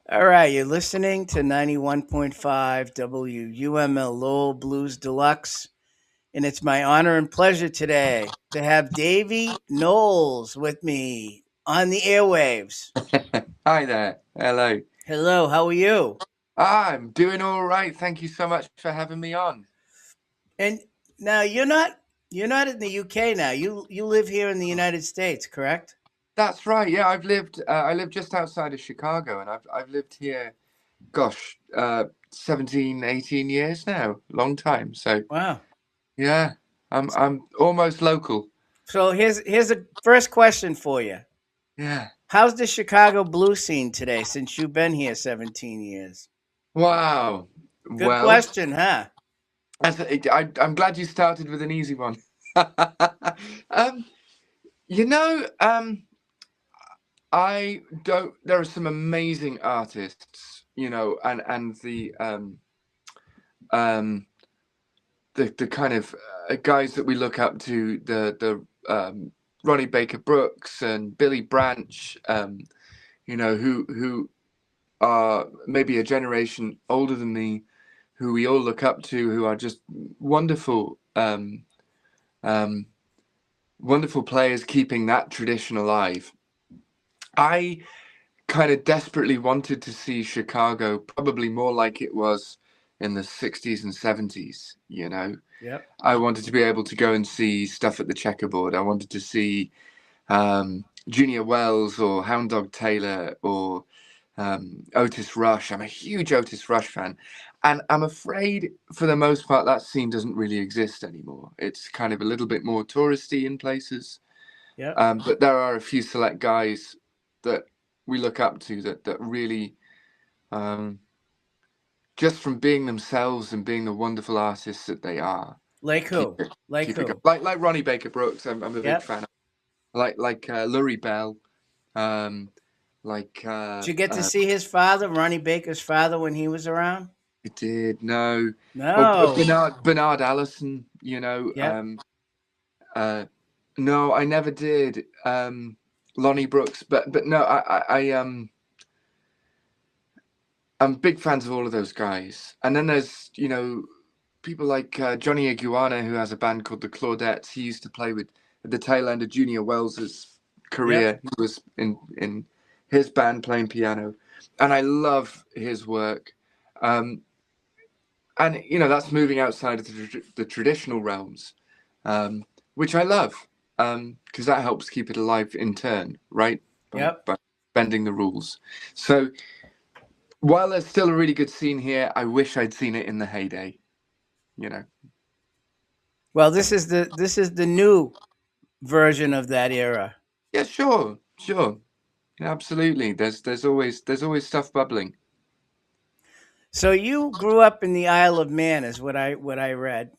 All right, you're listening to 91.5 WUML Lowell Blues Deluxe, and it's my honor and pleasure today to have Davy Knowles with me on the airwaves. Hi there. Hello. Hello, how are you? I'm doing all right. Thank you so much for having me on. And now you're not in the UK now. You live here in the United States, correct? That's right. Yeah, I live just outside of Chicago, and I've lived here, gosh, 17, 18 years now. Long time. So Wow. yeah, I'm almost local. So here's a first question for you. Yeah. How's the Chicago blues scene today since you've been here 17 years? Wow. Good Well, question, huh? I'm glad you started with an easy one. um, you know, I don't. There are some amazing artists, and um, the kind of guys that we look up to, the Ronnie Baker Brooks and Billy Branch, who are maybe a generation older than me, who we all look up to, who are just wonderful, um, wonderful players, keeping that tradition alive. I kind of desperately wanted to see Chicago probably more like it was in the 60s and 70s, you know. Yep. I wanted to be able to go and see stuff at the checkerboard. I wanted to see Junior Wells or Hound Dog Taylor or Otis Rush. I'm a huge Otis Rush fan. And I'm afraid, for the most part, that scene doesn't really exist anymore. It's kind of a little bit more touristy in places. Yep. But there are a few select guys that we look up to that really, um, just from being themselves and being the wonderful artists that they are, Like keep who? it Like keep it going. who? Like Ronnie Baker Brooks, I'm a big Yep. fan of. Like Lurie Bell, um, like Did you get to see his father, Ronnie Baker's father, when he was around? I did no, or No. Bernard Allison, Yep. uh, no, I never did. Lonnie Brooks, but no, I'm big fans of all of those guys. And then there's, people like Johnny Iguana, who has a band called the Claudettes. He used to play with at the tail end of Junior Wells's Yep. career. He was in his band playing piano, and I love his work. Um, and that's moving outside of the traditional realms, which I love, because that helps keep it alive in turn, right? Yep. By bending the rules. So while there's still a really good scene here, I wish I'd seen it in the heyday. You know. Well, this is the new version of that era. Yeah, sure, sure, yeah, absolutely. There's always stuff bubbling. So you grew up in the Isle of Man, is what I read.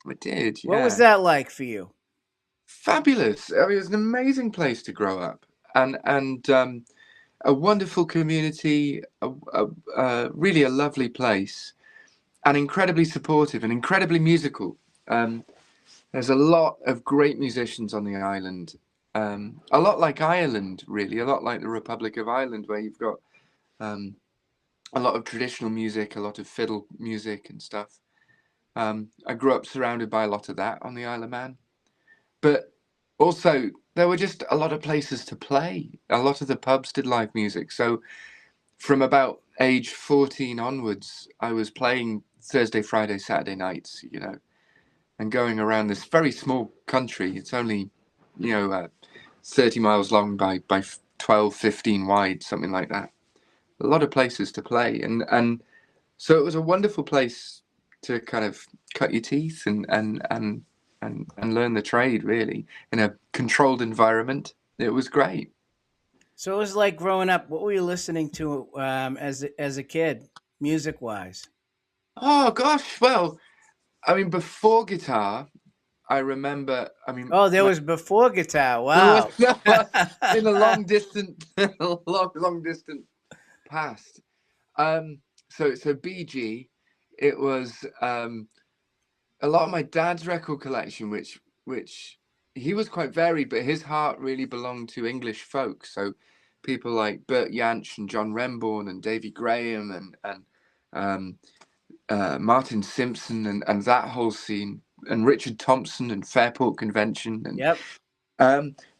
I did, What was yeah. that like for you? Fabulous. I mean, it was an amazing place to grow up, and a wonderful community, really a lovely place, and incredibly supportive and incredibly musical. Um, there's a lot of great musicians on the island. A lot like Ireland, really, a lot like the Republic of Ireland, where you've got um, a lot of traditional music, a lot of fiddle music and stuff. I grew up surrounded by a lot of that on the Isle of Man, but also there were just a lot of places to play. A lot of the pubs did live music, so from about age 14 onwards, I was playing Thursday, Friday, Saturday nights, and going around this very small country. It's only, 30 miles long by 12, 15 wide, something like that. A lot of places to play, and so it was a wonderful place to kind of cut your teeth and learn the trade, really, in a controlled environment. It was great. So it was like growing up. What were you listening to as a kid, music wise? Oh gosh, well, I mean, before guitar, I remember. I mean, Oh, there was before guitar. there was Wow. in a long distant, long distant past. So BG, it was a lot of my dad's record collection, which he was quite varied, but his heart really belonged to English folk. So people like Bert Jansch and John Renbourn and Davy Graham and Martin Simpson and that whole scene, and Richard Thompson and Fairport Convention. Yep.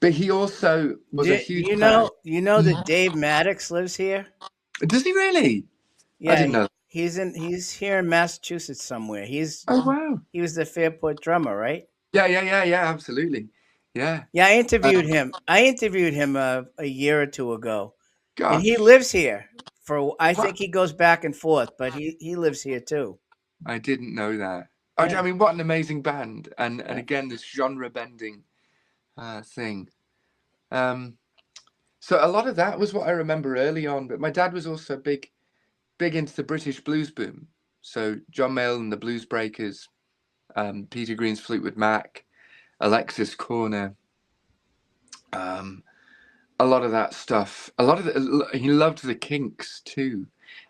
But he also was Do, a do huge you fan. know that Dave Maddox lives here? Does he really? I Yeah, didn't know. he's here in Massachusetts somewhere. Oh wow. He was the Fairport drummer, right? Yeah. Absolutely. Yeah. Yeah, I Uh, interviewed him. I interviewed him a year or two ago, and he gosh. lives here. I What? think he goes back and forth, but he lives here too. I didn't know that. Yeah, I mean, what an amazing band, and yeah, again, this genre bending thing. Um, so a lot of that was what I remember early on. But my dad was also big into the British blues boom. So John Mayall and the Blues Breakers, Peter Green's Fleetwood Mac, Alexis Corner, um, a lot of that stuff. He loved the Kinks too,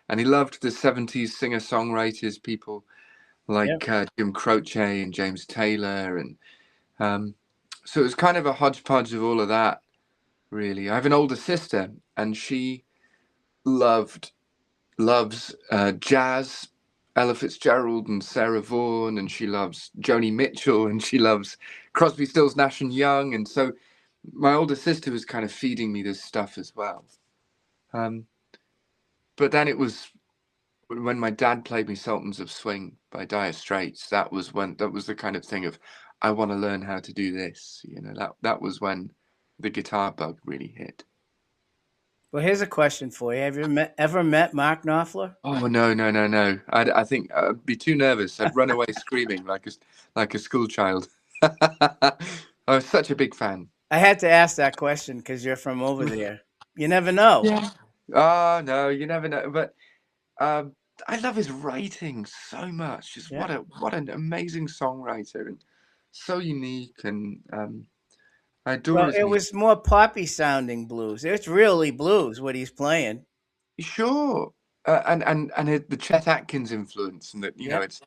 and he loved the '70s singer-songwriters, people yeah. like Jim Croce and James Taylor, and so it was kind of a hodgepodge of all of that. Really, I have an older sister, and she loved loves jazz, Ella Fitzgerald and Sarah Vaughan, and she loves Joni Mitchell, and she loves Crosby, Stills, Nash and Young, and so my older sister was kind of feeding me this stuff as well. Um, but then it was when my dad played me Sultans of Swing by Dire Straits. That was the kind of thing of I want to learn how to do this. That was when the guitar bug really hit. Well, here's a question for you: Have you ever met Mark Knopfler? Oh no! I think I'd be too nervous. I'd run away screaming like a school child. I was such a big fan. I had to ask that question because you're from over there. You never know. Yeah. Oh no, you never know. But um, I love his writing so much. Just Yeah. what an amazing songwriter, and so unique. And I adore Well, his it music. was more poppy sounding blues. It's really blues what he's playing. Sure, the Chet Atkins influence, and that Yep. it's.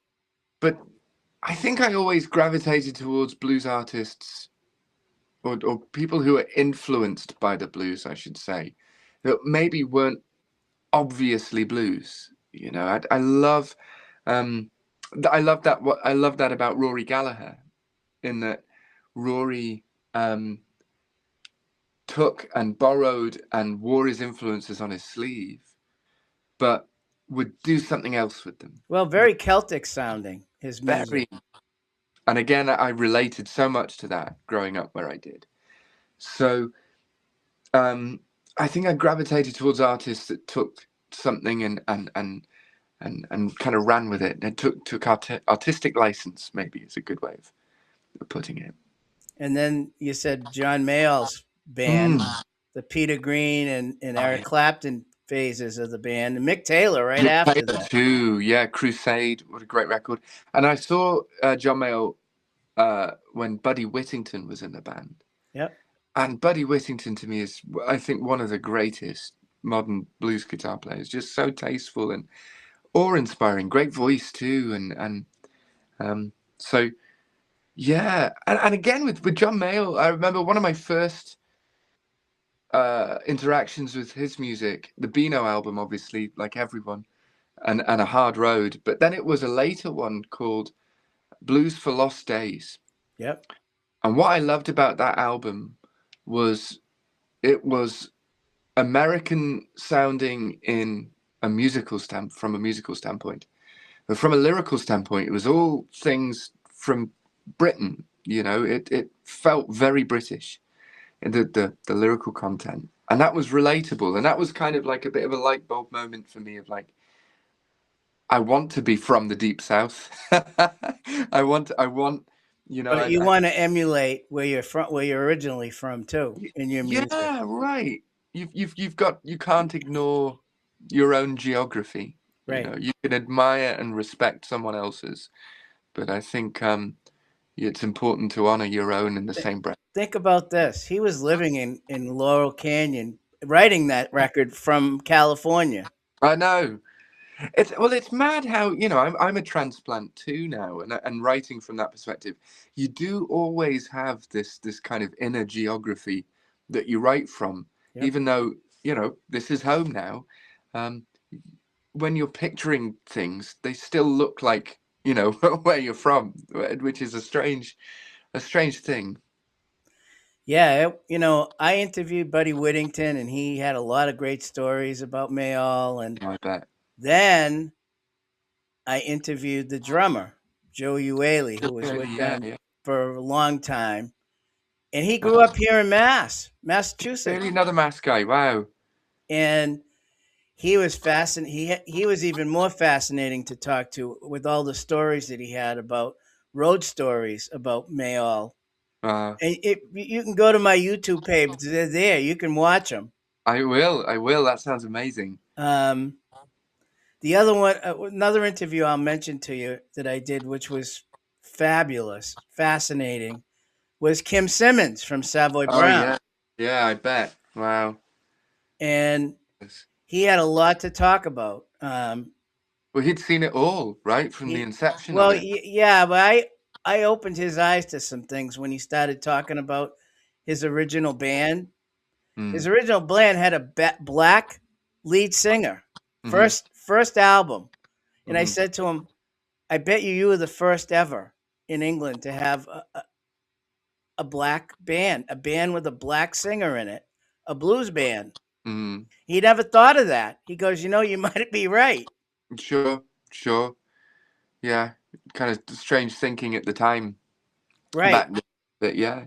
But I think I always gravitated towards blues artists or people who are influenced by the blues, I should say, that maybe weren't obviously blues. I love, um, I love that about Rory Gallagher, in that Rory took and borrowed and wore his influences on his sleeve, but would do something else with them. Well, very Celtic sounding, his music. Very, and again, I related so much to that growing up where I did. So um, I think I gravitated towards artists that took something and kind of ran with it. And took artistic license, maybe is a good way of putting it. And then you said John Mayall's band, Mm. the Peter Green and Oh, Eric yeah. Clapton phases of the band, and Mick Taylor right Mick after Taylor that. too, yeah. Crusade, what a great record. And I saw John Mayall when Buddy Whittington was in the band. Yep. And Buddy Whittington to me is, I think, one of the greatest modern blues guitar players. Just so tasteful and awe-inspiring. Great voice too, so yeah. And again with John Mayall, I remember one of my first interactions with his music, the Beano album, obviously, like everyone, and A Hard Road. But then it was a later one called Blues for Lost Days. Yep. And what I loved about that album was it was American sounding from a musical standpoint. But from a lyrical standpoint, it was all things from Britain. It felt very British in the lyrical content. And that was relatable. And that was kind of like a bit of a light bulb moment for me of like, I want to be from the deep south. I want, But you want to emulate where you're from, where you're originally from too, in your music. yeah, right. You can't ignore your own geography. Right. You can admire and respect someone else's, but I think it's important to honor your own in the Th- same breath. Think about this. He was living in Laurel Canyon, writing that record from California. I know. It's mad how I'm a transplant too now, and writing from that perspective, you do always have this kind of inner geography that you write from, Yep. even though you know, this is home now. Um, when you're picturing things, they still look like, you know, where you're from, which is a strange thing. Yeah, you know, I interviewed Buddy Whittington, and he had a lot of great stories about Mayall. And I bet. then I interviewed the drummer, Joe Uele, who was with Yeah, them yeah. for a long time. And he grew Wow. up here in Really, Massachusetts. another mask guy. Wow. And he was he was even more fascinating to talk to with all the stories that he had about road stories about Mayall. Uh, And you can go to my YouTube page; they're there. You can watch them. I will. I will. That sounds amazing. Um, the other one, another interview I'll mention to you that I did, which was fabulous, fascinating, was Kim Simmons from Savoy Oh Brown, yeah. Yeah, I bet. Wow. and Yes. he had a lot to talk about. Well, he'd seen it all, right, from the He, inception of well, it. yeah, but I opened his eyes to some things when he started talking about his original band. His Mm. original band had a black lead singer, Mm-hmm. first album, and I Mm-hmm. said to him, "I bet you were the first ever in England to have a black band, a band with a black singer in it, a blues band." Mm-hmm. He never thought of that. He goes, "You know, you might be right." Sure. Sure. Yeah. Kind of strange thinking at the time Right. back then. But yeah.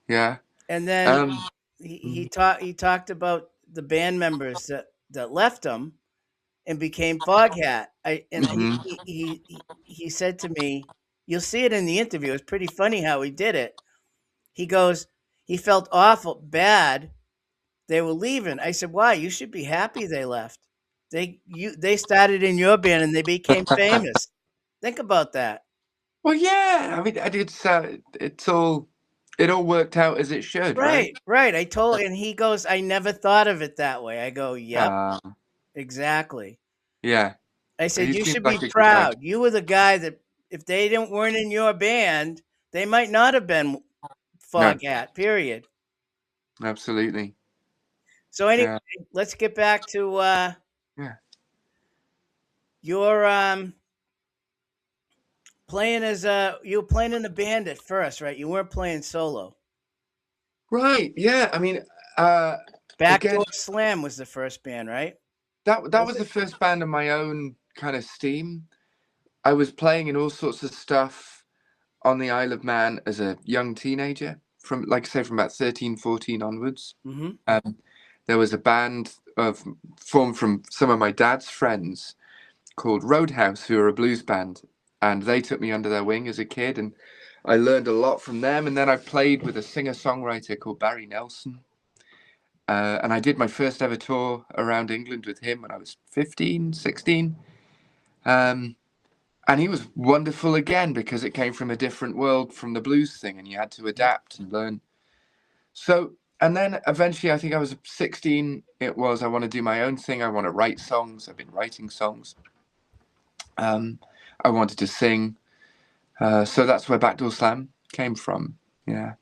Yeah. And then Um. he talked about the band members that left him and became Foghat. Mm-hmm. He said to me, "You'll see it in the interview. It's pretty funny how he did it." He goes, he felt awful bad they were leaving. I said, "Why? You should be happy they left. They started in your band and they became famous. Think about that." Well, yeah. I mean, it's all it all worked out as it should, right? Right, right. And he goes, "I never thought of it that way." I go, "Yep, Uh, exactly." yeah. I said, He "You seems should be like a good guy. proud. You were the guy that if they didn't weren't in your band, they might not have been No, Foghat, period." absolutely. So anyway, Yeah. let's get back to Yeah. your playing as you were playing in a band at first, right? You weren't playing solo. Right. Yeah. I mean, uh, again, Backdoor Slam was the first band, right? that Was was it? the first band of my own kind of steam. I was playing in all sorts of stuff on the Isle of Man as a young teenager, from like I say, from about 13, 14 onwards. Mm-hmm. Um, there was a band of formed from some of my dad's friends called Roadhouse, who are a blues band, and they took me under their wing as a kid, and I learned a lot from them. And then I played with a singer-songwriter called Barry Nelson, and I did my first ever tour around England with him when I was 15, 16. Um, and he was wonderful again because it came from a different world from the blues thing, and you had to adapt and learn. So, and then eventually, I think I was 16. It was, I want to do my own thing. I want to write songs. I've been writing songs. Um, I wanted to sing. So that's where Backdoor Slam came from. Yeah.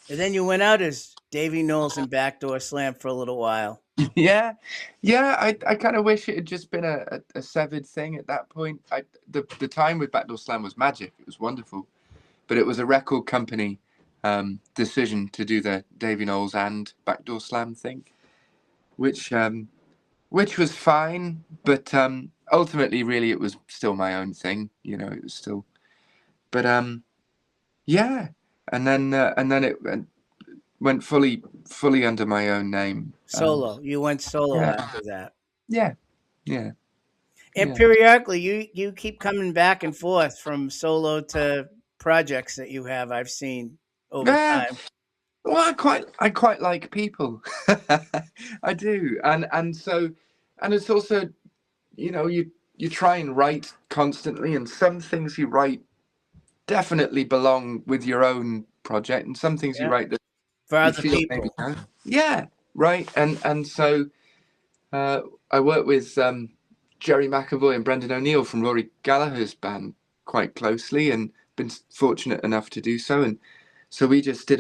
And then you went out as Davy Knowles and Backdoor Slam for a little while. Yeah. Yeah. I kind of wish it had just been a severed thing at that point. The time with Backdoor Slam was magic. It was wonderful. But it was a record company decision to do the Davy Knowles and Backdoor Slam thing, which which was fine, but ultimately, really, it was still my own thing. You know, it was still. But yeah, and then it went fully under my own name. Solo. You went solo Yeah, after that. yeah, yeah, And yeah. periodically you keep coming back and forth from solo to projects that you have I've seen over Yeah. time. Well, I quite like people. I do, and so, and it's also, you know, you try and write constantly, and some things you write definitely belong with your own project, and some things you Yeah. write that For you other feel maybe people. don't. Yeah, right. And so I work with Jerry McAvoy and Brendan O'Neill from Rory Gallagher's band quite closely, and been fortunate enough to do so. And so we just did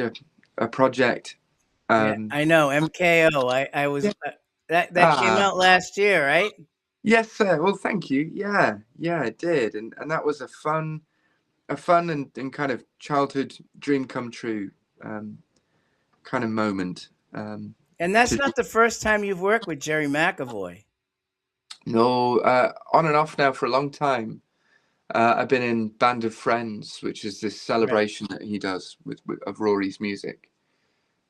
a project Yeah, I know MKO. I was Yeah. that came Ah, out last year, right? yes, sir. Well, thank you. Yeah, yeah, it did, and that was a fun and kind of childhood dream come true kind of moment. And that's To not the first time you've worked with Jerry McAvoy. know, on and off now for a long time. I've been in Band of Friends, which is this Right. celebration that he does with of Rory's music,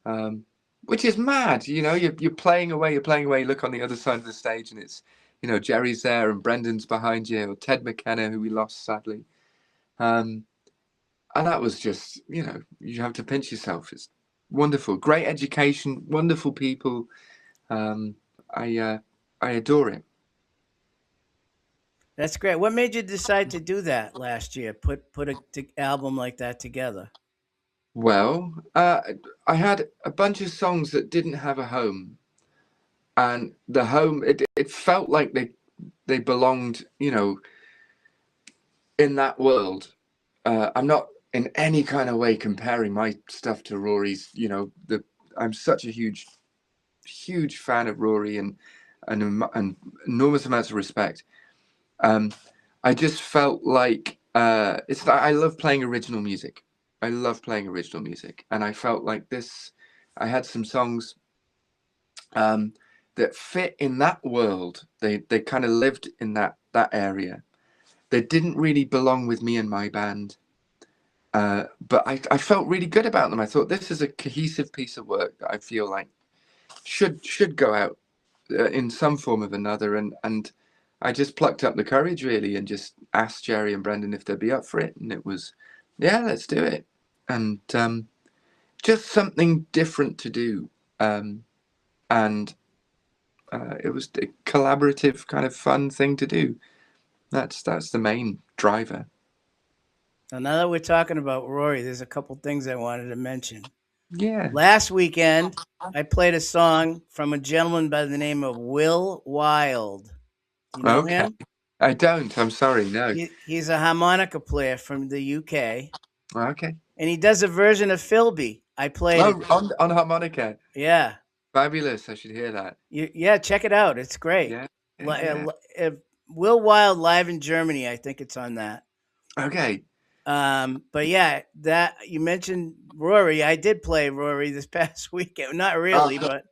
um, which is mad. You know, you're playing away, you're playing away. You look on the other side of the stage, and it's, you know, Jerry's there and Brendan's behind you, or Ted McKenna, who we lost sadly. Um, and that was just, you know, you have to pinch yourself. It's wonderful, great education, wonderful people. Um, I I adore it. That's great. What made you decide to do that last year? Put album like that together. Well, I had a bunch of songs that didn't have a home, and the home it felt like they belonged, you know, in that world. I'm not in any kind of way comparing my stuff to Rory's. You know, the I'm such a huge fan of Rory and enormous amounts of respect. Um, I just felt like it's I love playing original music. I love playing original music, and I felt like this. I had some songs um, that fit in that world. They kind of lived in that area. They didn't really belong with me and my band, but I felt really good about them. I thought this is a cohesive piece of work that I feel like should go out in some form of another, and I just plucked up the courage really and just asked Jerry and Brendan if they'd be up for it, and it was, yeah, let's do it, and just something different to do, and it was a collaborative kind of fun thing to do. That's the main driver. Now that we're talking about Rory, there's a couple things I wanted to mention. Yeah. Last weekend, I played a song from a gentleman by the name of Will Wild. Do you know Okay. him? I don't. I'm sorry. No. He's a harmonica player from the UK, Okay. and he does a version of Philby. I played it. Oh, on harmonica. Yeah, Fabulous. I should hear that. yeah, check it out. It's great. Yeah. Yeah. Yeah. Will Wild live in Germany. I think it's on that. Okay. But yeah, that you mentioned Rory. I did play Rory this past weekend. Not Oh, really, but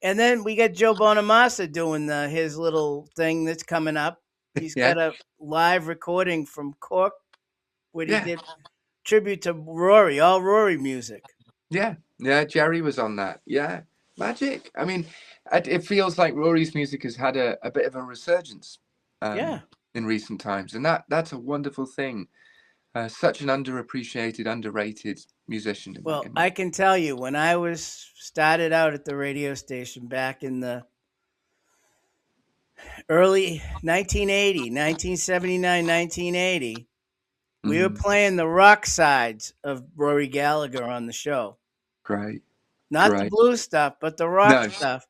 and then we got Joe Bonamassa doing his little thing that's coming up. He's yeah. got a live recording from Cork where he Yeah. did tribute to Rory, all Rory music. Yeah. Yeah. Jerry was on that. Yeah. Magic. I mean, it feels like Rory's music has had a bit of a resurgence Yeah. in recent times, and that's a wonderful thing. Such an underappreciated, underrated musician Well, in my I can tell you when I was started out at the radio station back in the early 1980, 1979, 1980, we were mm, playing the rock sides of Rory Gallagher on the show. great, Not the great. blues stuff, but the rock No, stuff.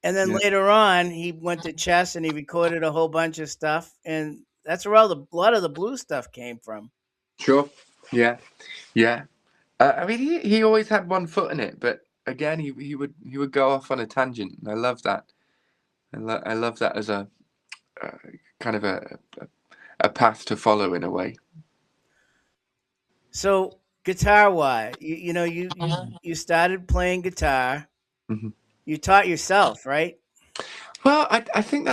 And then yeah, later on, he went to chess and he recorded a whole bunch of stuff, and that's where a lot of the blues stuff came from. sure, yeah, yeah. I mean, he always had one foot in it, but again, he would go off on a tangent. And I love that. I love that as a uh, kind of a path to follow in a way. So guitar wise, you started playing guitar. Hmm. You taught yourself, right? Well, I think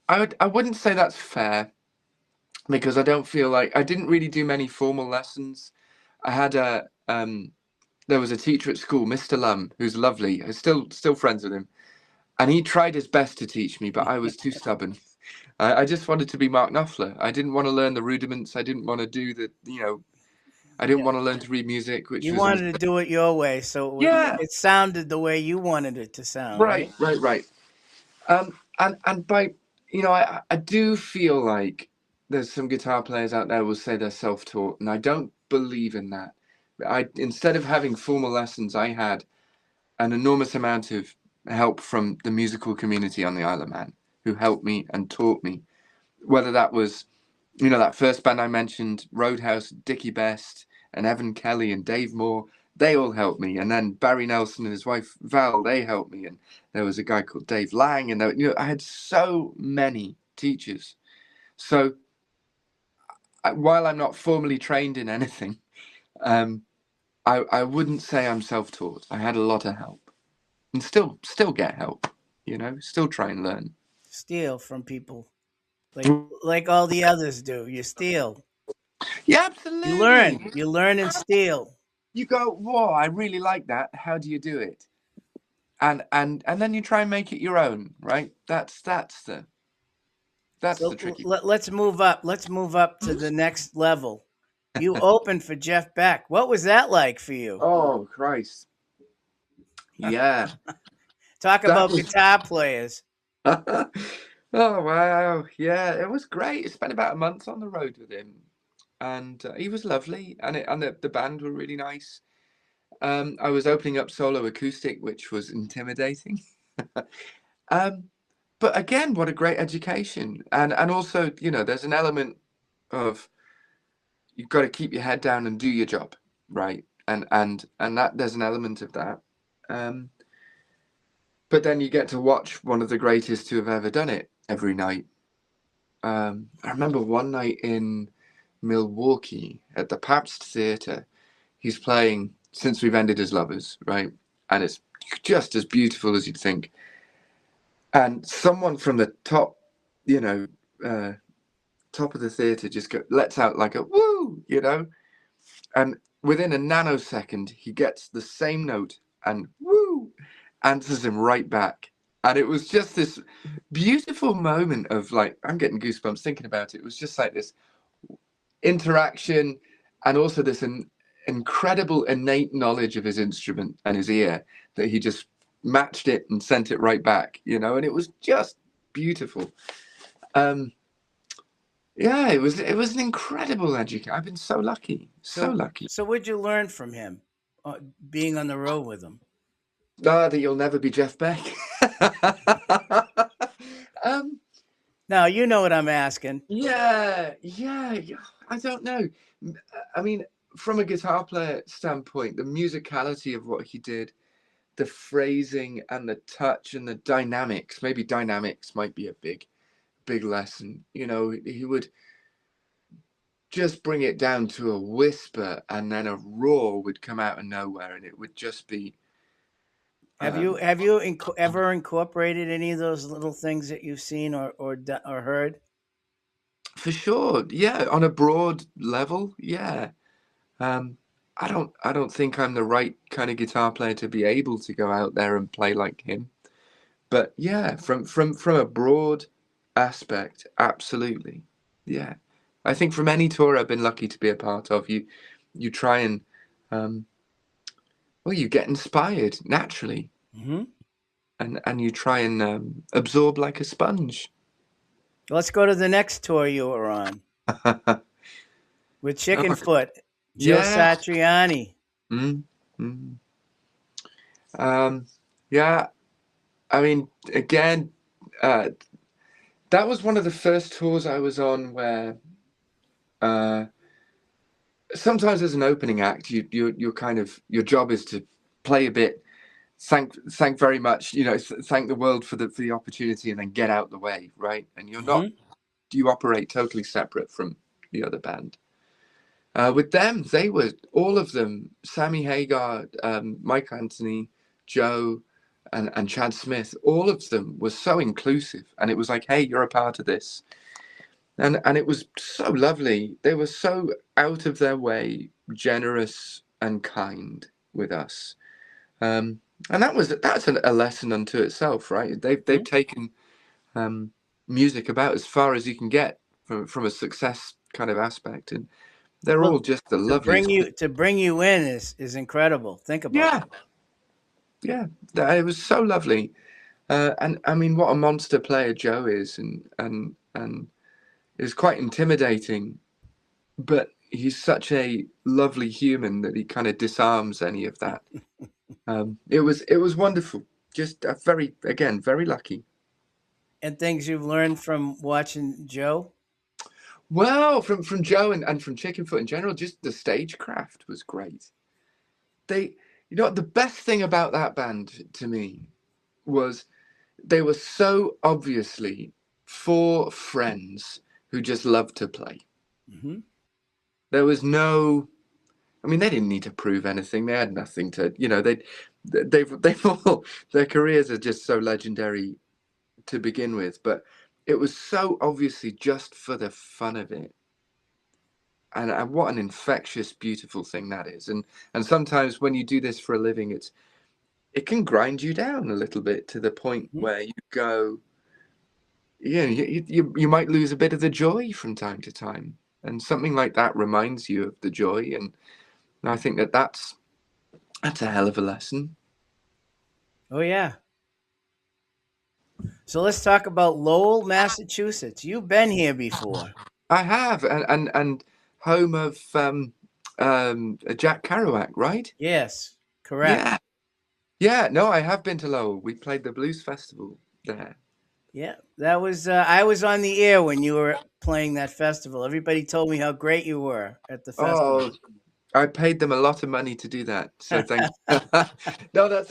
I wouldn't say that's fair because I don't feel like I didn't really do many formal lessons. I had a there was a teacher at school, Mr. Lum, who's lovely. I'm still friends with him, and he tried his best to teach me, but I was too stubborn. I just wanted to be Mark Knopfler. I didn't want to learn the rudiments. I didn't want to do the, you know, I didn't Yeah. want to learn to read music, which You was wanted to do it your way, so yeah, it sounded the way you wanted it to sound, right, right? right, right. And by, you know, I do feel like there's some guitar players out there will say they're self-taught, and I don't believe in that. I instead of having formal lessons, I had an enormous amount of help from the musical community on the Isle of Man, who helped me and taught me. Whether that was, you know, that first band I mentioned, Roadhouse, Dickie Best, and Evan Kelly and Dave Moore, they all helped me. And then Barry Nelson and his wife Val, they helped me. And there was a guy called Dave Lang, and I had so many teachers. So while I'm not formally trained in anything, um, I wouldn't say I'm self-taught. I had a lot of help, and still get help. Still try and learn. Steal from people like all the others do. You steal. Yeah, You learn. absolutely. You learn and steal. You go, whoa, I really like that. How do you do it? And then you try and make it your own, right? That's the So tricky. let's move up. Let's move up to the next level. You opened for Jeff Beck. What was that like for you? Oh Christ. Yeah. Talk That about was guitar players. oh wow. Yeah, it was great. I spent about a month on the road with him. And he was lovely, and the band were really nice. I was opening up solo acoustic, which was intimidating. um, but again, what a great education. And also, there's an element of you've got to keep your head down and do your job, right? And that there's an element of that. Um, but then you get to watch one of the greatest who have ever done it every night. I remember one night in Milwaukee at the Pabst Theatre, he's playing Since We've Ended as Lovers, right? And it's just as beautiful as you'd think. And someone from the top, top of the theatre just lets out like a woo. And within a nanosecond, he gets the same note and woo, answers him right back. And it was just this beautiful moment of like, I'm getting goosebumps thinking about it. It was just like this interaction and also this incredible innate knowledge of his instrument and his ear that he just matched it and sent it right back, and it was just beautiful. Yeah, it was an incredible education. I've been so lucky, so lucky. So what'd you learn from him, being on the road with him? That you'll never be Jeff Beck. um, Now you know what I'm asking. yeah, I don't know. I mean, from a guitar player standpoint, the musicality of what he did, the phrasing and the touch and the dynamics. Maybe dynamics might be a big lesson. He would just bring it down to a whisper, and then a roar would come out of nowhere, and it would just be. Have you ever incorporated any of those little things that you've seen or heard? For sure, yeah, on a broad level, yeah. Um, I don't think I'm the right kind of guitar player to be able to go out there and play like him. But yeah, from a broad aspect, absolutely. Yeah. I think from any tour I've been lucky to be a part of, you try and um, you get inspired naturally, Mm-hmm. and you try and absorb like a sponge. Let's go to the next tour you were on with Oh, Chickenfoot, Joe yeah. Satriani. Mm, mm. Um, yeah. I mean, again, uh, that was one of the first tours I was on where uh, sometimes as an opening act, you're kind of your job is to play a bit, thank very much, thank the world for the opportunity, and then get out the way, right? And Mm-hmm. you operate totally separate from the other band. With them, they were all of them, Sammy Hagar, Mike Anthony, Joe, and Chad Smith. All of them were so inclusive, and it was like, hey, you're a part of this. And it was so lovely. They were so out of their way, generous and kind with us. And that's a lesson unto itself, right? They've taken music about as far as you can get from a success kind of aspect, and they're all Well, just the to bring loveliest you people. to bring you in is incredible. Think about Yeah, yeah, it was so lovely. And I mean, what a monster player Joe is, and is quite intimidating, but he's such a lovely human that he kind of disarms any of that. It was wonderful. Just very lucky. and things you've learned from watching Joe. Well, from Joe and from Chickenfoot in general, just the stagecraft was great. they, the best thing about that band to me was they were so obviously four friends who just loved to play. Hmm. There was no, I mean, they didn't need to prove anything. They had nothing to, they've all, their careers are just so legendary to begin with, but it was so obviously just for the fun of it. And what an infectious, beautiful thing that is. And sometimes when you do this for a living, it can grind you down a little bit to the point Hmm. where you go, you might lose a bit of the joy from time to time. And something like that reminds you of the joy. And I think that's a hell of a lesson. Oh yeah. So let's talk about Lowell, Massachusetts. You've been here before. I have, and home of Jack Kerouac, right? Yes, correct. Yeah, yeah. No, I have been to Lowell. We played the blues festival there. Yeah, that was. I was on the air when you were playing that festival. Everybody told me how great you were at the festival. Oh, I paid them a lot of money to do that, so thank you. No, that's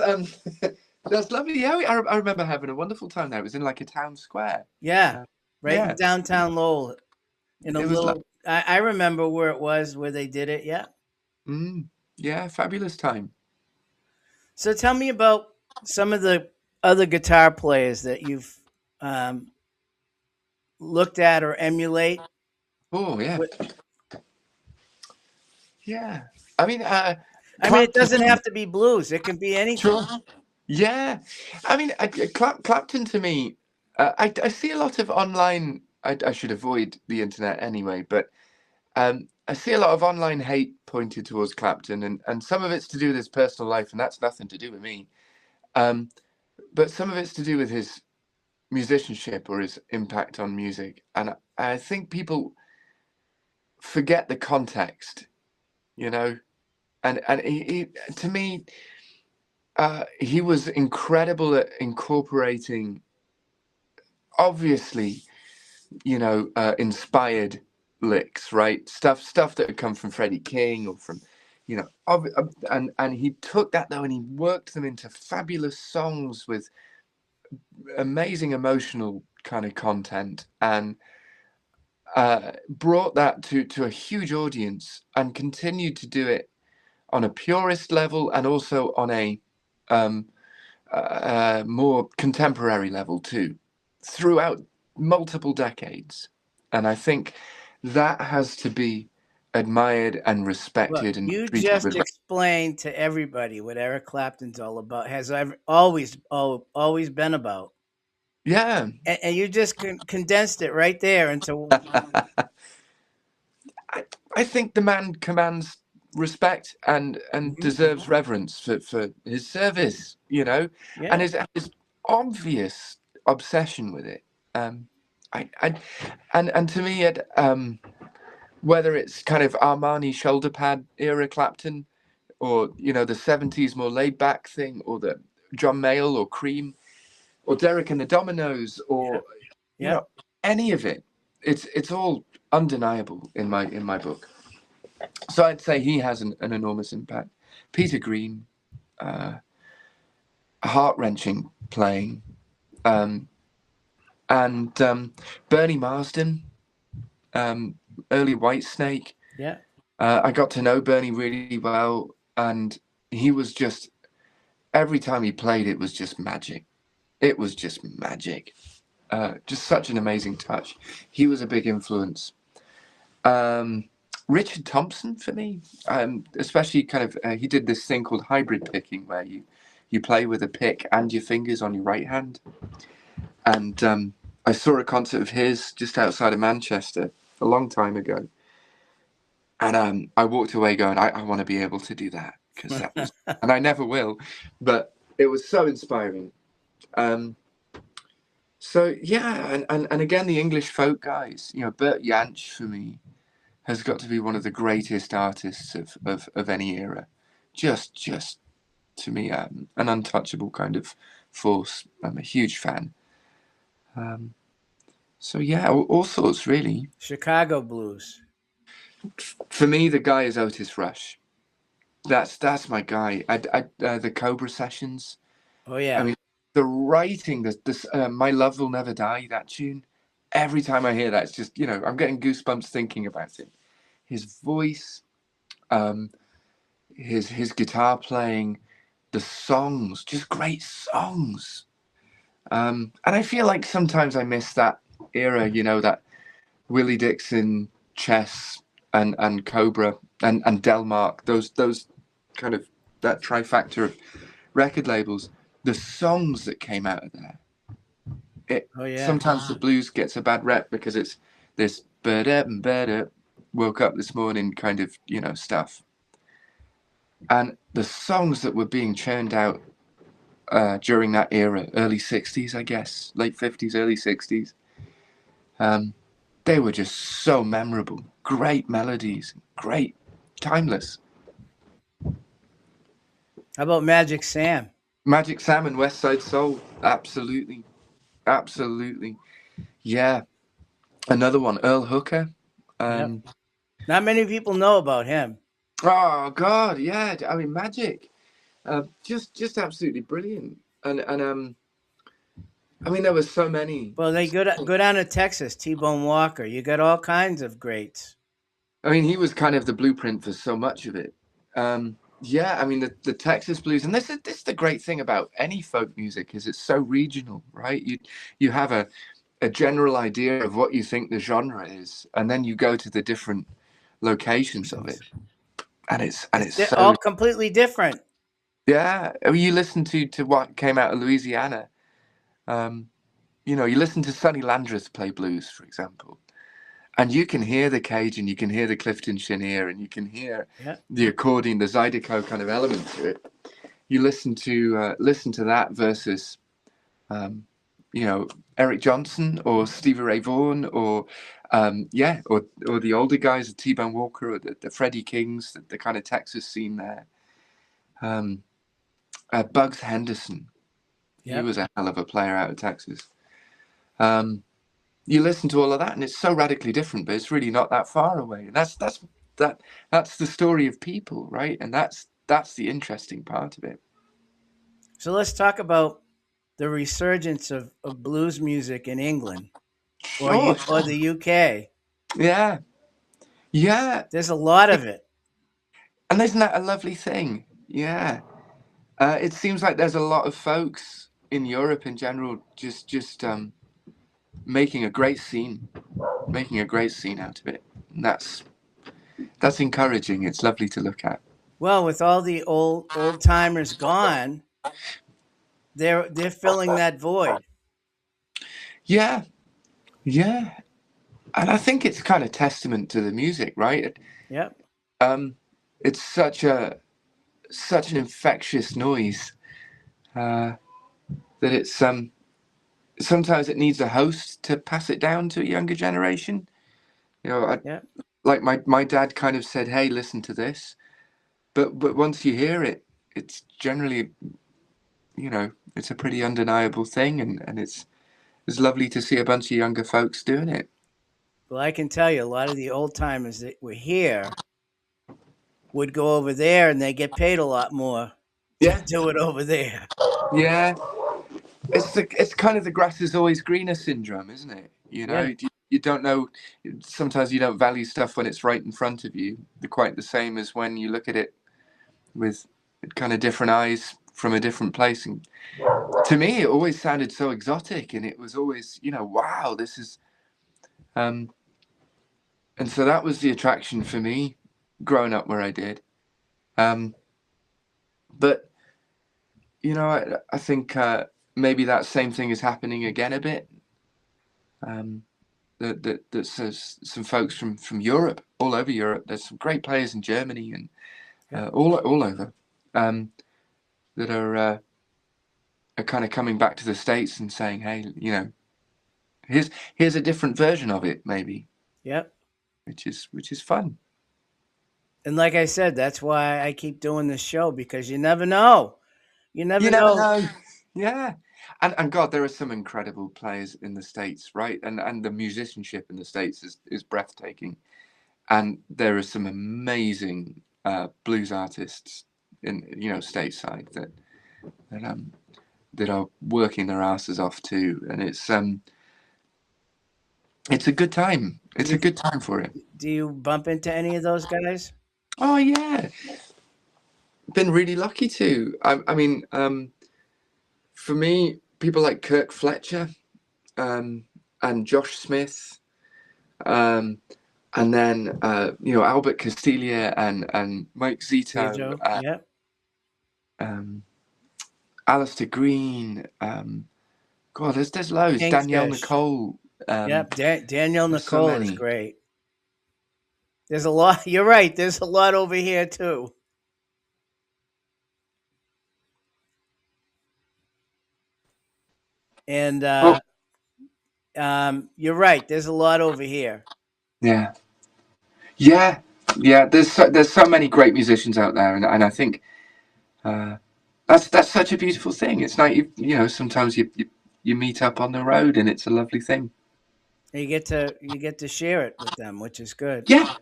that's lovely. Yeah, I remember having a wonderful time there. It was in like a town square. Yeah, Uh, right in yeah, downtown Lowell, in a it was little. I remember where it was where they did it. Yeah. mm, yeah, fabulous time. So tell me about some of the other guitar players that you've um, looked at or emulate. Oh yeah, What- yeah. I mean, I mean, it Clapton. doesn't have to be blues. It can be anything. Sure. Yeah, I mean, Clapton to me, I see a lot of online. I should avoid the internet anyway, but I see a lot of online hate pointed towards Clapton, and some of it's to do with his personal life, and that's nothing to do with me. Um, but some of it's to do with his musicianship or his impact on music, and I think people forget the context, you know. And to me, he was incredible at incorporating, obviously, inspired licks, right? Stuff that had come from Freddie King or from, and he took that though and he worked them into fabulous songs with amazing emotional kind of content, and brought that to a huge audience and continued to do it on a purist level and also on a um, more contemporary level too, throughout multiple decades. And I think that has to be admired and Look, respected and you treated just with. explained to everybody what Eric Clapton's all about. Has always been about, Yeah, and you just condensed it right there into. I think the man commands respect and Mhm. deserves reverence for his service, and Yeah, his obvious obsession with it. Um, I and to me, whether it's kind of Armani shoulder pad era Clapton, or the '70s more laid back thing, or the John Mayall or Cream, or Derek and the Dominoes, yeah, or you yeah. know any of it, it's all undeniable in my book. So I'd say he has an enormous impact. Peter Green, uh, heart wrenching playing, um, and Bernie Marsden, um, early Whitesnake. Yeah. I got to know Bernie really well, and he was just, every time he played, it was just magic. It was just magic. Just such an amazing touch. He was a big influence. Um, Richard Thompson for me, especially kind of, he did this thing called hybrid picking, where you play with a pick and your fingers on your right hand. And I saw a concert of his just outside of Manchester a long time ago, and I walked away going, I want to be able to do that, because that was, and I never will, but it was so inspiring. Um, so yeah, and again, the English folk guys, Bert Jansch for me has got to be one of the greatest artists of any era. Just to me, an untouchable kind of force. I'm a huge fan. Um, so yeah, all sorts really. Chicago blues. For me, the guy is Otis Rush. That's my guy. The Cobra sessions. Oh I yeah. mean, the writing, My Love Will Never Die, that tune. Every time I hear that, it's just, I'm getting goosebumps thinking about it. His voice, um, his guitar playing, the songs, just great songs. And I feel like sometimes I miss that era, that Willie Dixon, Chess, and Cobra and Delmark, those kind of that trifecta of record labels, the songs that came out of there. It Oh yeah. sometimes the blues gets a bad rep because it's this better and better, woke up this morning kind of stuff, and the songs that were being churned out during that era, early '60s, I guess, late '50s, early '60s. They were just so memorable. Great melodies, great, timeless. How about Magic Sam? Magic Sam and West Side Soul, absolutely, absolutely. Yeah, another one, Earl Hooker. Yep. Um, Not many people know about him. oh God, yeah. I mean, Magic, just absolutely brilliant. And I mean, there were so many. Well, they go down to Texas. T-Bone Walker. You got all kinds of greats. I mean, he was kind of the blueprint for so much of it. Yeah, I mean the Texas blues, and this is the great thing about any folk music is it's so regional, right? You have a general idea of what you think the genre is, and then you go to the different locations of it, and it's so All completely different. yeah. I mean, you listen to what came out of Louisiana. Um, you listen to Sonny Landreth play blues, for example. And you can hear the Cajun, you can hear the Clifton Chenier, and you can hear Yeah. the accordion, the Zydeco kind of element to it. You listen to that versus, um, Eric Johnson or Stevie Ray Vaughan or the older guys, the T-Bone Walker or the Freddie Kings, the kind of Texas scene there. Um, Bugs Henderson, he Yep. was a hell of a player out of Texas. Um, you listen to all of that and it's so radically different, but it's really not that far away. And that's the story of people, right? And that's the interesting part of it. So let's talk about the resurgence of blues music in England Sure. or the UK. Yeah. Yeah. There's a lot of it. And isn't that a lovely thing? Yeah. It seems like there's a lot of folks in Europe in general just making a great scene, making a great scene out of it. And that's encouraging. It's lovely to look at. Well, with all the old timers gone, they're filling that void. Yeah. Yeah. And I think it's kind of testament to the music, right? Yep. Um, it's such an infectious noise uh, that it's sometimes it needs a host to pass it down to a younger generation. Yep. Like my dad kind of said, "Hey, listen to this," but once you hear it, it's generally it's a pretty undeniable thing, and it's lovely to see a bunch of younger folks doing it. Well, I can tell you, a lot of the old timers that were here would go over there, and they get paid a lot more to Yeah, do it over there. yeah. It's kind of the grass is always greener syndrome, isn't it? Yeah. You don't know. Sometimes you don't value stuff when it's right in front of you. They're quite the same as when you look at it with kind of different eyes from a different place. And to me, it always sounded so exotic, and it was always, wow, this is. Um, and so that was the attraction for me, growing up where I did. Um, but I think maybe that same thing is happening again a bit. Um, there's some folks from Europe, all over Europe. There's some great players in Germany and Yep. all over um, that are kind of coming back to the States and saying, hey, here's a different version of it, maybe, Yep. which is fun. And like I said, that's why I keep doing this show, because you never know. You You never never know. know. Yeah. And God, there are some incredible players in the States, right? And the musicianship in the States is breathtaking. And there are some amazing blues artists in stateside that um that are working their asses off too, and it's a good time. Do It's a you good time for it. do you bump into any of those guys? Oh yeah, been really lucky to. I mean, for me, people like Kirk Fletcher, and Josh Smith, um, and then Albert Castilla and Mike Zito, Joe? Yeah. um, Alistair Green. God, there's loads. Danielle Kingfish. Nicole. Yep. Danielle There's so Nicole is many. great. There's a lot. You're right. There's a lot over here too. And Oh you're right. There's a lot over here. yeah, yeah, yeah. There's so many great musicians out there, and I think uh, that's such a beautiful thing. It's like sometimes you meet up on the road, and it's a lovely thing. And you get to share it with them, which is good. Yeah,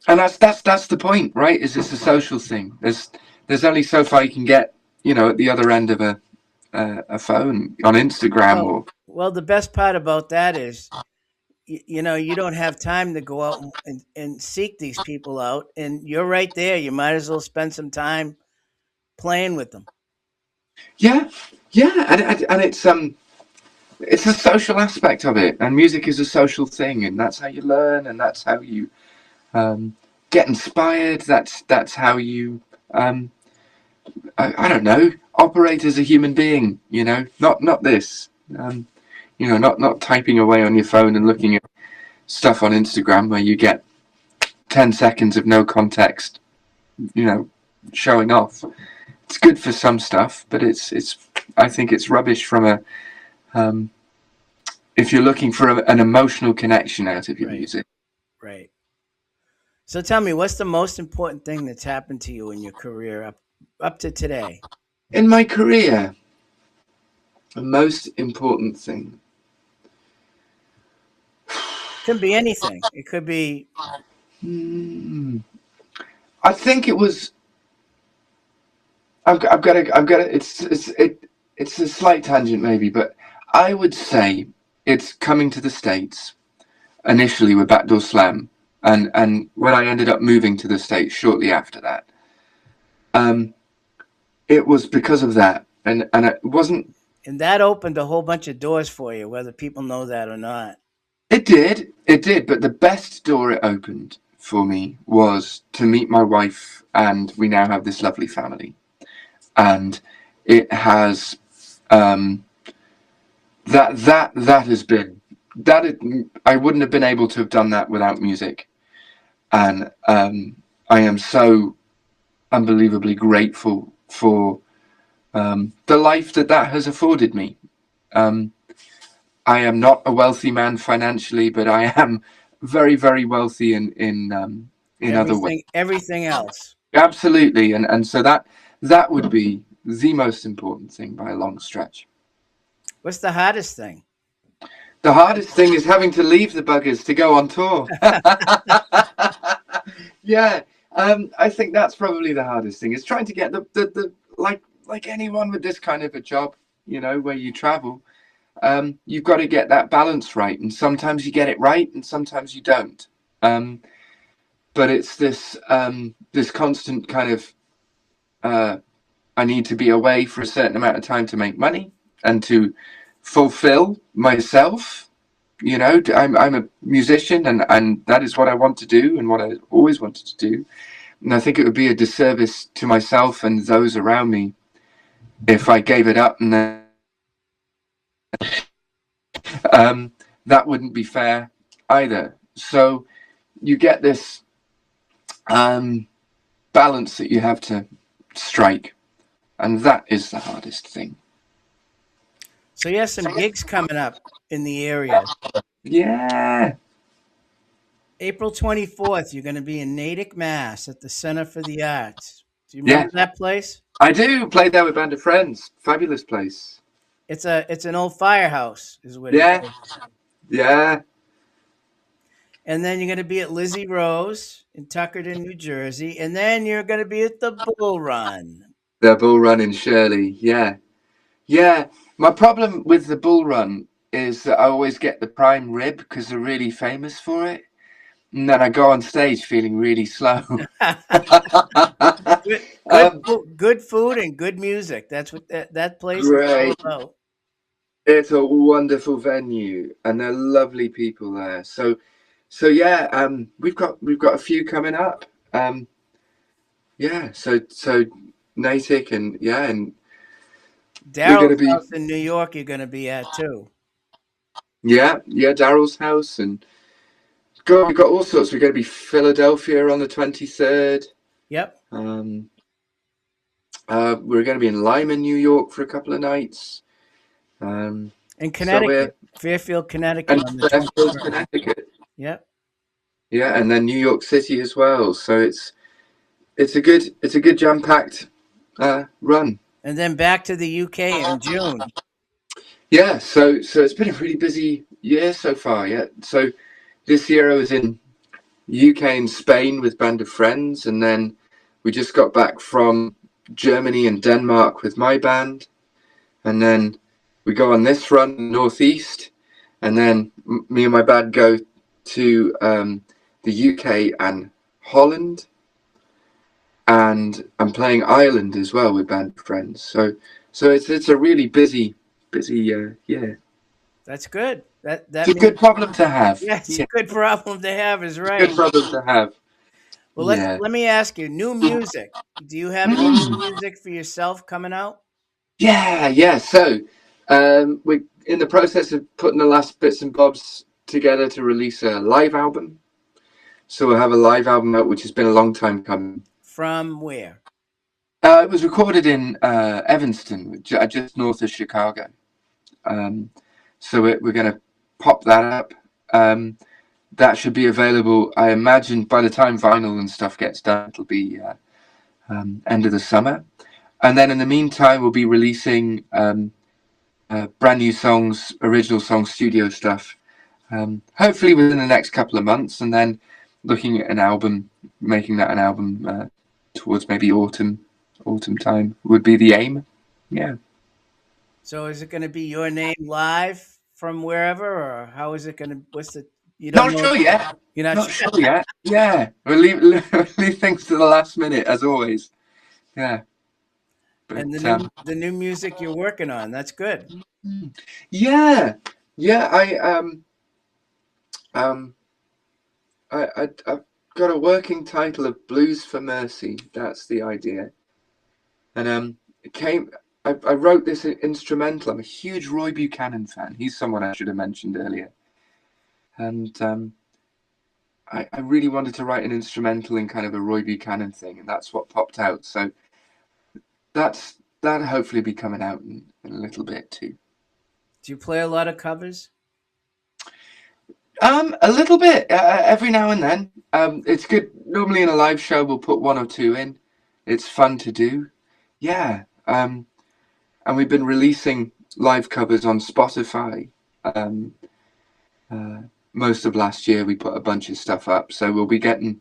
and that's the point, right? Is it's a social thing. There's only so far you can get, at the other end of a phone on Instagram Well, or well, the best part about that is, you don't have time to go out and seek these people out, and you're right there. You might as well spend some time playing with them. yeah, yeah, and it's a social aspect of it, and music is a social thing, and that's how you learn, and that's how you um, get inspired. That's how you I don't know, operate as a human being. Not this. Not typing away on your phone and looking at stuff on Instagram where you get 10 seconds of no context. Showing off. It's good for some stuff, but it's. I think it's rubbish from a. If you're looking for an emotional connection out of your Right. music. Right. So tell me, what's the most important thing that's happened to you in your career up to today? In my career, the most important thing. Can be anything. It could be. Hmm, I think it was. I've got to. It's a slight tangent maybe, but I would say it's coming to the States initially with Backdoor Slam, and when I ended up moving to the States shortly after that, um, it was because of that, and it wasn't. And that opened a whole bunch of doors for you, whether people know that or not. It did, but the best door it opened for me was to meet my wife, and we now have this lovely family, and it has um, that has been that it, I wouldn't have been able to have done that without music, and I am so unbelievably grateful for the life that has afforded me. Um, I am not a wealthy man financially, but I am very, very wealthy in other ways. Everything else. Absolutely, and so that would be the most important thing by a long stretch. What's the hardest thing? The hardest thing is having to leave the buggers to go on tour. Yeah, I think that's probably the hardest thing. Is trying to get the like anyone with this kind of a job, where you travel. You've got to get that balance right, and sometimes you get it right, and sometimes you don't. Um, but it's this constant kind of I need to be away for a certain amount of time to make money and to fulfill myself. I'm a musician, and that is what I want to do and what I always wanted to do. And I think it would be a disservice to myself and those around me if I gave it up, and then that wouldn't be fair either. So you get this balance that you have to strike, and that is the hardest thing. So you have some gigs coming up in the area. Yeah, April 24th, you're going to be in Natick, Mass at the Center for the Arts. Do you yeah, remember that place? I do play there with Band of Friends. Fabulous place. It's an old firehouse, is what it Yeah, is. yeah. And then you're going to be at Lizzie Rose in Tuckerton, New Jersey. And then you're going to be at the Bull Run. The Bull Run in Shirley. Yeah. Yeah. My problem with the Bull Run is that I always get the prime rib because they're really famous for it. And then I go on stage feeling really slow. good, um, good food and good music. That's what that place is all Great. about. It's a wonderful venue, and they're lovely people there. So yeah, we've got a few coming up. Yeah, so Natick and yeah, and we're Daryl's gonna be house in New York, you're going to be at too. yeah Daryl's house and God, we've got all sorts. We're gonna be Philadelphia on the 23rd. Yep. Um, we're gonna be in Lyman, New York for a couple of nights. In So we're Connecticut, Fairfield, Connecticut and on the Fairfield, 21st. Connecticut. Yep. Yeah, and then New York City as well. So it's a good jam packed run. And then back to the UK in June. Yeah, so it's been a really busy year so far. Yeah, so this year I was in UK and Spain with Band of Friends, and then we just got back from Germany and Denmark with my band, and then we go on this run northeast, and then me and my band go to the UK and Holland, and I'm playing Ireland as well with Band of Friends. So it's a really busy yeah. That's good. That It's a means good problem to have. yeah, it's a Yeah, good problem to have. Is good right. problem to have. Well, Yeah. let me ask you, new music. Do you have any new Mm. music for yourself coming out? Yeah. So we're in the process of putting the last bits and bobs together to release a live album. So we'll have a live album out, which has been a long time coming. From where? It was recorded in Evanston, just north of Chicago. Um, so we're going to pop that up. That should be available. I imagine by the time vinyl and stuff gets done, it'll be end of the summer. And then in the meantime, we'll be releasing brand new songs, original songs, studio stuff. Hopefully within the next couple of months, and then looking at an album, making that an album towards maybe autumn time would be the aim. Yeah. So is it going to be your name live from wherever, or how is it going to? What's the? You don't Not know. sure yet. You're not Not sure. sure yet. Yeah. We'll leave things to the last minute as always. Yeah. And But the new music you're working on. That's good. yeah. Yeah. Um I've got a working title of Blues for Mercy. That's the idea. And it came. I wrote this instrumental. I'm a huge Roy Buchanan fan. He's someone I should have mentioned earlier. And I really wanted to write an instrumental in kind of a Roy Buchanan thing, and that's what popped out. So that'll hopefully be coming out in a little bit too. Do you play a lot of covers? A little bit every now and then. It's good. Normally in a live show, we'll put one or two in. It's fun to do. Yeah. And we've been releasing live covers on Spotify. Most of last year, we put a bunch of stuff up, so we'll be getting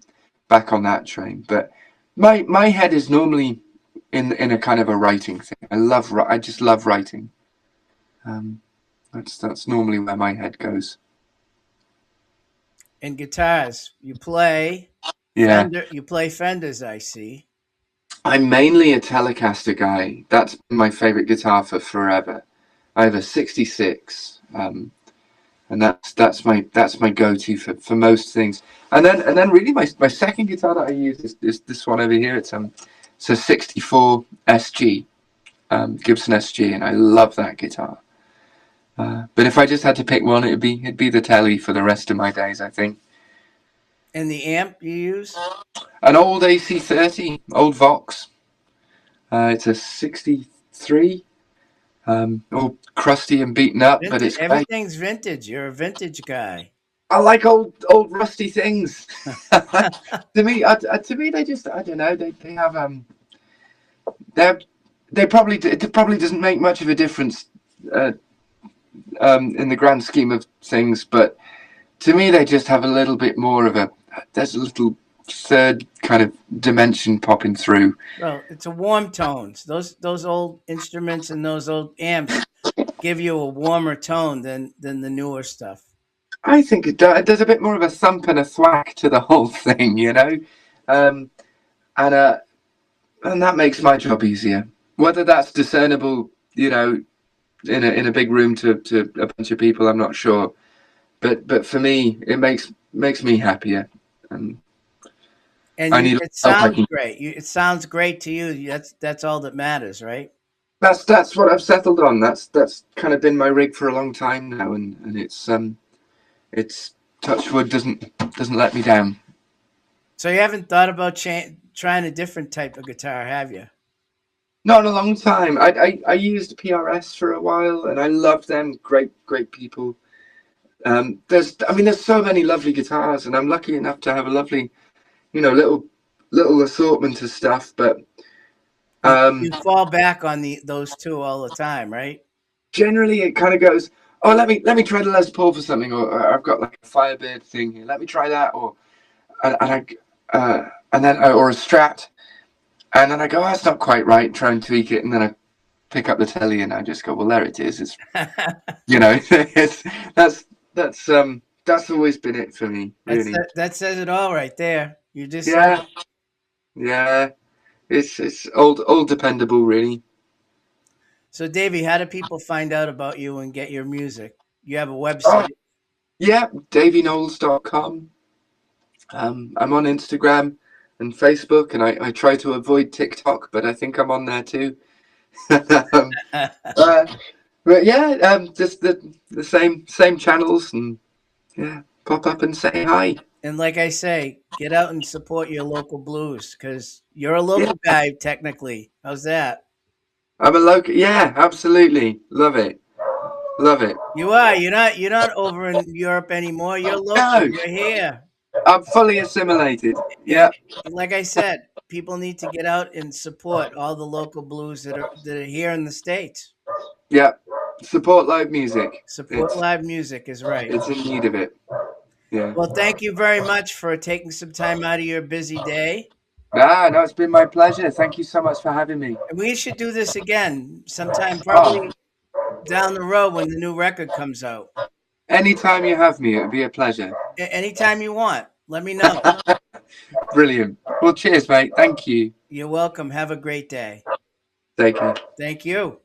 back on that train. But my head is normally in a kind of a writing thing. I just love writing. That's normally where my head goes. And guitars, you play Yeah, Fender. You play Fenders, I see. I'm mainly a Telecaster guy. That's been my favorite guitar for forever. I have a '66. And that's my go-to for most things. And then really my second guitar that I use is this one over here. It's a '64 SG, Gibson SG, and I love that guitar. But if I just had to pick one, it'd be the Tele for the rest of my days, I think. And the amp you use? An old AC30, old Vox. It's a '63. All crusty and beaten up, but it's great. Everything's vintage. You're a vintage guy. I like old rusty things. To me, they just I don't know. They have they probably it probably doesn't make much of a difference in the grand scheme of things, but to me, they just have a little bit more of a. There's a little third kind of dimension popping through. Well, it's a warm tones. Those old instruments and those old amps give you a warmer tone than the newer stuff. I think there's a bit more of a thump and a thwack to the whole thing, you know, um, and uh, and that makes my job easier. Whether that's discernible, you know, in a big room to a bunch of people, I'm not sure. But for me, it makes me happier. And And I need it help. I sounds can. great. It sounds great to you. That's all that matters, right? That's what I've settled on. That's kind of been my rig for a long time now, and it's touchwood doesn't let me down. So you haven't thought about trying a different type of guitar, have you? Not in a long time. I used PRS for a while, and I loved them. Great people. There's so many lovely guitars, and I'm lucky enough to have a lovely, little assortment of stuff. But You um, fall back on those two all the time, right? generally, it kind of goes, oh, let me try the Les Paul for something, or I've got like a Firebird thing here. Let me try that, or and then or a Strat, and then I go, oh, that's not quite right. Try and tweak it, and then I pick up the telly, and I just go, well, there it is. It's it's that's always been it for me, really. That says it all right there. You just said Yeah, it. yeah. It's old dependable, really. So, Davey, how do people find out about you and get your music? You have a Oh, website. yeah, davyknowles.com. I'm on Instagram and Facebook, and I try to avoid TikTok, but I think I'm on there too. um, uh, but yeah, just the same channels, and yeah, pop up and say hi. And like I say, get out and support your local blues because you're a Yeah, local guy, technically. How's that? I'm a local. Yeah, absolutely, love it, love it. You are. You're not over in Europe anymore. You're local. No, You're here. I'm fully assimilated. And Yeah, like I said, people need to get out and support all the local blues that are here in the States. yeah. Support live music. Support It's live music is right. it's in need of it. Yeah. Well, thank you very much for taking some time out of your busy day. No, it's been my pleasure. Thank you so much for having me. And we should do this again sometime, Oh, probably down the road when the new record comes out. anytime you have me, it would be a pleasure. Anytime you want, let me know. Brilliant. Well, cheers, mate. Thank you. You're welcome. Have a great day. Take care. Thank you.